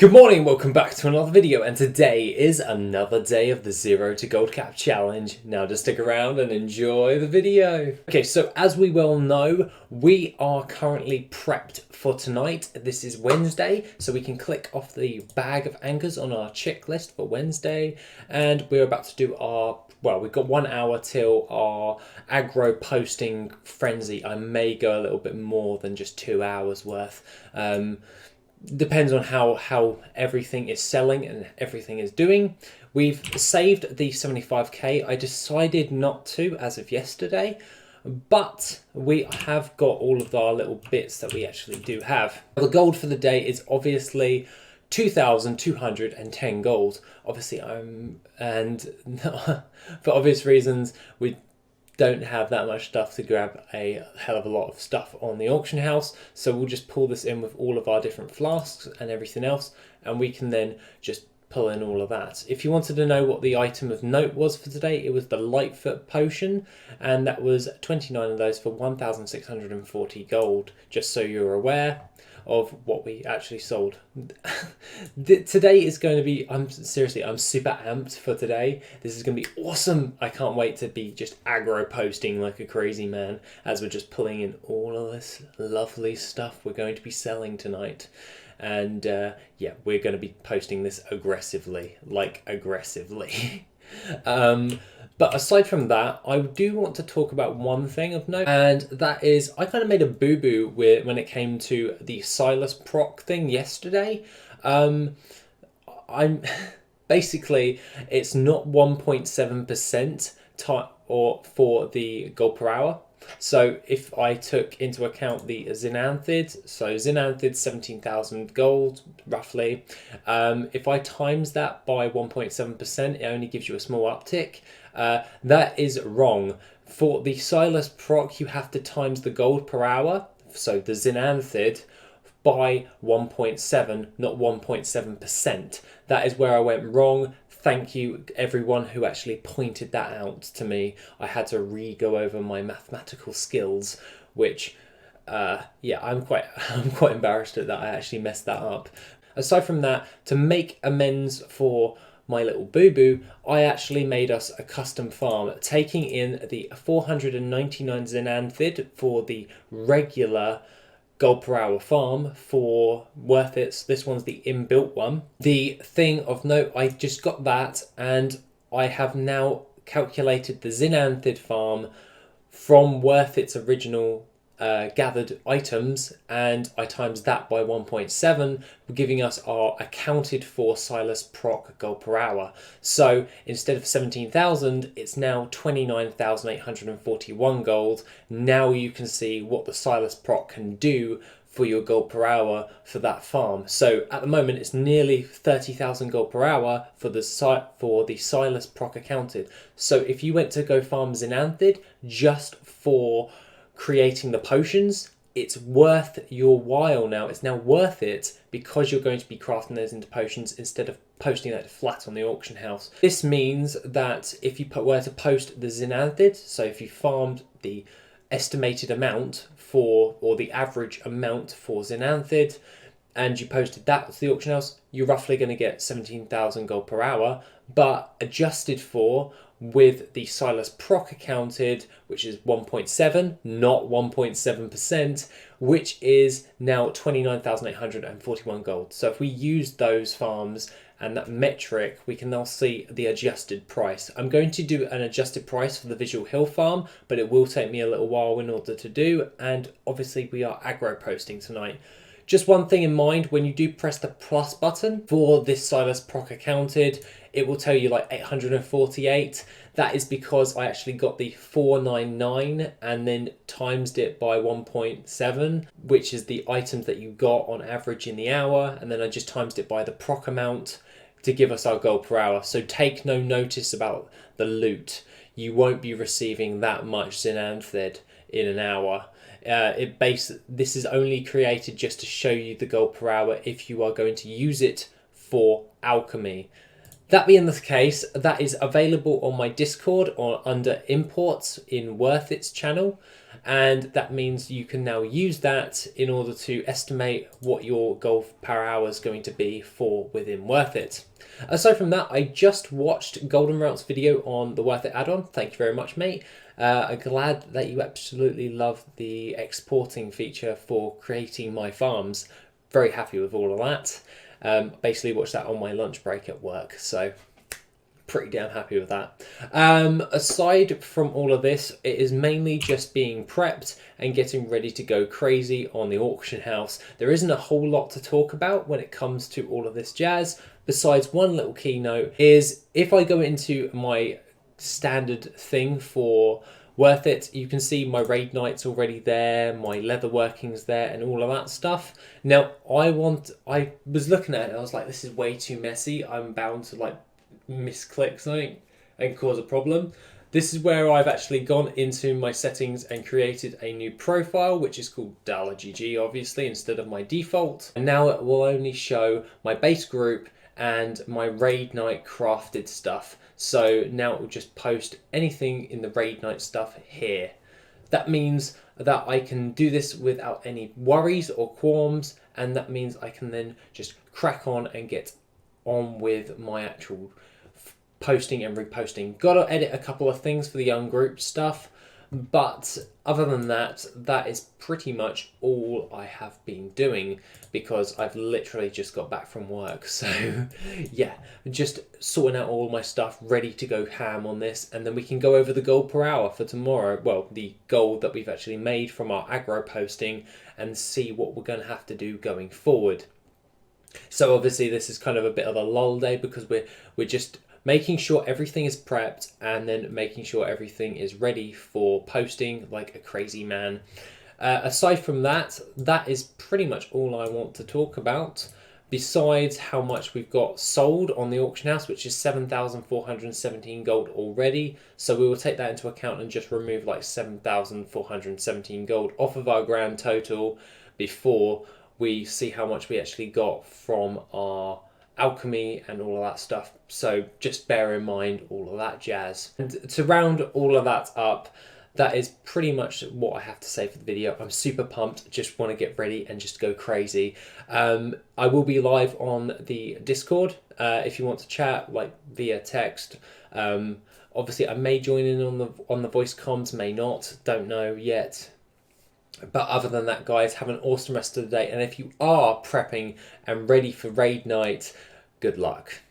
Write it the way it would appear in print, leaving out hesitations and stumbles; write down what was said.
Good morning, welcome back to another video, and today is another day of the Zero to Gold Cap Challenge. Now just stick around and enjoy the video. Okay, so as we well know, we are currently prepped for tonight. This is Wednesday, so we can click off the bag of anchors on our checklist for Wednesday, and we're about to do our, well, we've got 1 hour till our aggro posting frenzy. I may go a little bit more than just 2 hours worth. Depends on how everything is selling and everything is doing. We've saved the 75k. I decided not to as of yesterday, but we have got all of our little bits that we actually do have. The gold for the day is obviously 2,210 gold. Obviously, for obvious reasons, we don't have that much stuff to grab a hell of a lot of stuff on the auction house, so we'll just pull this in with all of our different flasks and everything else, and we can then just pull in all of that. If you wanted to know what the item of note was for today, it was the Lightfoot potion, and that was 29 of those for 1,640 gold, just so you're aware of what we actually sold. Today is going to be, I'm super amped for today. This is going to be awesome. I can't wait to be just aggro posting like a crazy man as we're just pulling in all of this lovely stuff we're going to be selling tonight. And yeah, we're going to be posting this aggressively. But aside from that, I do want to talk about one thing of note, and that is I kind of made a boo-boo when it came to the Silas Proc thing yesterday. I'm basically, it's not 1.7% or for the gold per hour. So if I took into account the Zin'anthid, so Zin'anthid 17,000 gold roughly, if I times that by 1.7%, it only gives you a small uptick. That is wrong. For the Silas Proc, you have to times the gold per hour, so the Zin'anthid, by 1.7, not 1.7%. That is where I went wrong. Thank you everyone who actually pointed that out to me. I had to re-go over my mathematical skills, which yeah, I'm quite embarrassed at that. I actually messed that up. Aside from that, to make amends for my little boo-boo, I actually made us a custom farm, taking in the 499 Zin'anthid for the regular gold per hour farm for WorthIT. This one's the inbuilt one. The thing of note, I just got that, and I have now calculated the Zin'anthid farm from WorthIT's original gathered items, and I times that by 1.7, giving us our accounted for Silas Proc gold per hour. So instead of 17,000, it's now 29,841 gold. Now you can see what the Silas Proc can do for your gold per hour for that farm. So at the moment it's nearly 30,000 gold per hour for the Silas Proc accounted. So if you went to go farm Zin'anthid just for creating the potions, it's worth your while now. It's now worth it because you're going to be crafting those into potions instead of posting that flat on the auction house. This means that if you were to post the Zin'anthid, so if you farmed the estimated amount for, or the average amount for Zin'anthid, and you posted that to the auction house, you're roughly going to get 17,000 gold per hour, but adjusted for with the Silas Proc accounted, which is 1.7, not 1.7%, which is now 29,841 gold. So if we use those farms and that metric, we can now see the adjusted price. I'm going to do an adjusted price for the Visual Hill farm, but it will take me a little while in order to do, and obviously we are aggro posting tonight. Just one thing in mind, when you do press the plus button for this Silas Proc accounted, it will tell you like 848. That is because I actually got the 499 and then timesed it by 1.7, which is the items that you got on average in the hour, and then I just timesed it by the proc amount to give us our gold per hour. So take no notice about the loot. You won't be receiving that much Zin'anthid in an hour. This is only created just to show you the gold per hour if you are going to use it for alchemy. That being the case, that is available on my Discord or under imports in WorthIT's channel. and that means you can now use that in order to estimate what your gold per hour is going to be for within WorthIT. Aside from that, I just watched Golden Rout's video on the WorthIT add-on. Thank you very much, mate. I'm glad that you absolutely love the exporting feature for creating my farms. Very happy with all of that. Basically watched that on my lunch break at work, so pretty damn happy with that. Aside from all of this, it is mainly just being prepped and getting ready to go crazy on the auction house. There isn't a whole lot to talk about when it comes to all of this jazz, besides one little keynote is if I go into my standard thing for WorthIT, you can see my raid nights already there, my leather workings there, and all of that stuff. Now, I was looking at it, I was like, this is way too messy. I'm bound to like misclick something and cause a problem. This is where I've actually gone into my settings and created a new profile, which is called $GG, obviously, instead of my default. And now it will only show my base group and my raid night crafted stuff. So now it will just post anything in the raid night stuff here. That means that I can do this without any worries or qualms, and that means I can then just crack on and get on with my actual posting and reposting. Got to edit a couple of things for the young group stuff, but other than that, that is pretty much all I have been doing because I've literally just got back from work. So yeah, just sorting out all my stuff, ready to go ham on this, and then we can go over the gold per hour for tomorrow. Well, the gold that we've actually made from our aggro posting, and see what we're going to have to do going forward. So obviously this is kind of a bit of a lull day because we're just making sure everything is prepped and then making sure everything is ready for posting like a crazy man. Aside from that, that is pretty much all I want to talk about, besides how much we've got sold on the auction house, which is 7,417 gold already. So we will take that into account and just remove like 7,417 gold off of our grand total before we see how much we actually got from our alchemy and all of that stuff. So just bear in mind all of that jazz. And to round all of that up, that is pretty much what I have to say for the video. I'm super pumped, just want to get ready and just go crazy. I will be live on the Discord if you want to chat, like via text. Obviously I may join in on the voice comms, may not, don't know yet. But other than that, guys, have an awesome rest of the day. And if you are prepping and ready for raid night, good luck.